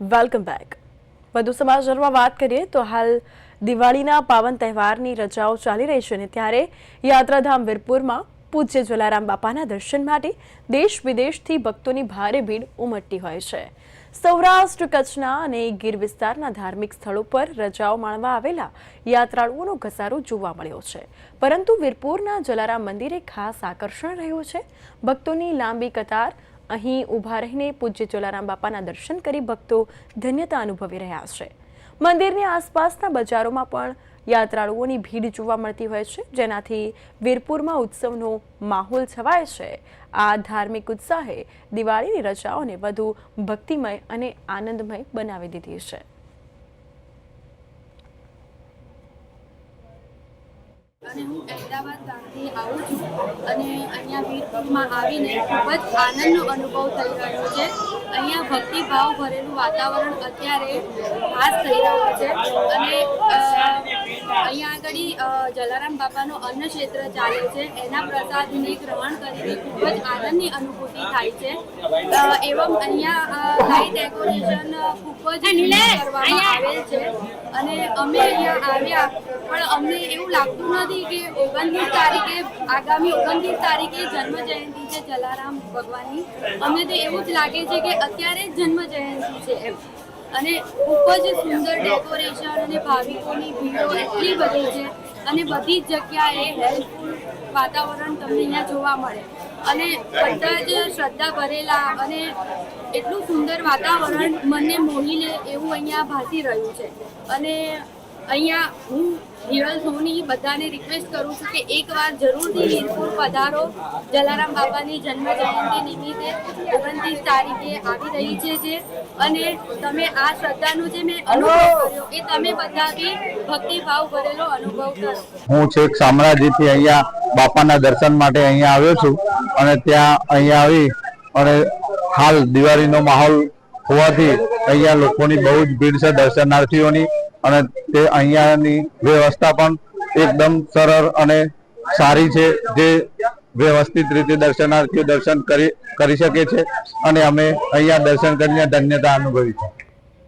Welcome back. વધુ સમાચારમાં વાત કરીએ તો હાલ દિવાળીના પાવન તહેવારની રજાઓ ચાલી રહી છે ને ત્યારે યાત્રાધામ વીરપુરમાં પૂજ્ય જલારામ બાપાના દર્શન માટે દેશ વિદેશથી ભક્તોની ભારે ભીડ ઉમટતી હોય છે. સૌરાષ્ટ્ર, કચ્છના અને ગીર વિસ્તારના ધાર્મિક સ્થળો પર રજાઓ માણવા આવેલા યાત્રાળુઓનો ઘસારો જોવા મળ્યો છે. પરંતુ વીરપુરના જલારામ મંદિરે ખાસ આકર્ષણ રહ્યું છે. ભક્તોની લાંબી કતાર અહીં ઊભા રહીને પૂજ્ય જલારામ બાપાના દર્શન કરી ભક્તો ધન્યતા અનુભવી રહ્યા છે. મંદિરની આસપાસના બજારોમાં પણ યાત્રાળુઓની ભીડ જોવા મળતી હોય છે, જેનાથી વીરપુરમાં ઉત્સવનો માહોલ છવાય છે. આ ધાર્મિક ઉત્સાહે દિવાળીની રજાઓને વધુ ભક્તિમય અને આનંદમય બનાવી દીધી છે. અને હું અમદાવાદ ગામથી આવું છું અને અહીંયા વીરપુરમાં આવીને ખૂબ જ આનંદનો અનુભવ થઈ રહ્યો છે. અહીંયા ભક્તિભાવ ભરેલું વાતાવરણ અત્યારે ખાસ થઈ રહ્યું છે અને અહીંયા આગળ જલારામ બાપાનો અન્ન ક્ષેત્ર ચાલે છે. એના પ્રસાદને ગ્રહણ કરીને ખૂબ જ આનંદની અનુભૂતિ થાય છે. એવમ અહીંયા લાઇટ ડેકોરેશન ખૂબ જ કરવામાં આવેલ છે અને અમે અહીંયા આવ્યા પણ અમને એવું લાગતું નથી કે 29 તારીખે આગામી 29 તારીખે જન્મ જયંતિ છે જલારામ ભગવાનની. અમને તો એવું જ લાગે છે કે અત્યારે જ જન્મ જયંતિ છે એમ. અને ખૂબ જ સુંદર ડેકોરેશન અને ભાવિકોની ભીડો એટલી બધી છે અને બધી જ જગ્યાએ હેલ્પફુલ વાતાવરણ તમને અહીંયા જોવા મળે અને બધા જ શ્રદ્ધા ભરેલા અને એટલું સુંદર વાતાવરણ મનને મોહી લે એવું અહીંયા ભાસી રહ્યું છે. અને અહીંયા હું હિરલ સોની બધાને રિક્વેસ્ટ કરું છું કે એકવાર જરૂરથી વીરપુર પધારો. જલારામ બાપાની જન્મ જયંતિ નિમિત્તે 29 તારીખે આવી રહી છે અને તમે આ શ્રદ્ધાનો જે મેં અનુભવ કર્યો એ તમે બધા બી ભક્તિભાવ ભરેલો અનુભવ કરો. હું છેક શામળાજીથી અહીંયા બાપાના દર્શન માટે અહીંયા આવ્યો છું અને ત્યાં અહીંયા આવી અને હાલ દિવાળીનો માહોલ હોવાથી અહીંયા લોકોની બહુ જ ભીડ છે દર્શનાર્થીઓની અને તે અહીંયાની વ્યવસ્થા પણ એકદમ સરળ અને સારી છે, જે વ્યવસ્થિત રીતે દર્શનાર્થીઓ દર્શન કરી શકે છે અને અમે અહીંયા દર્શન કરીને ધન્યતા અનુભવી છે.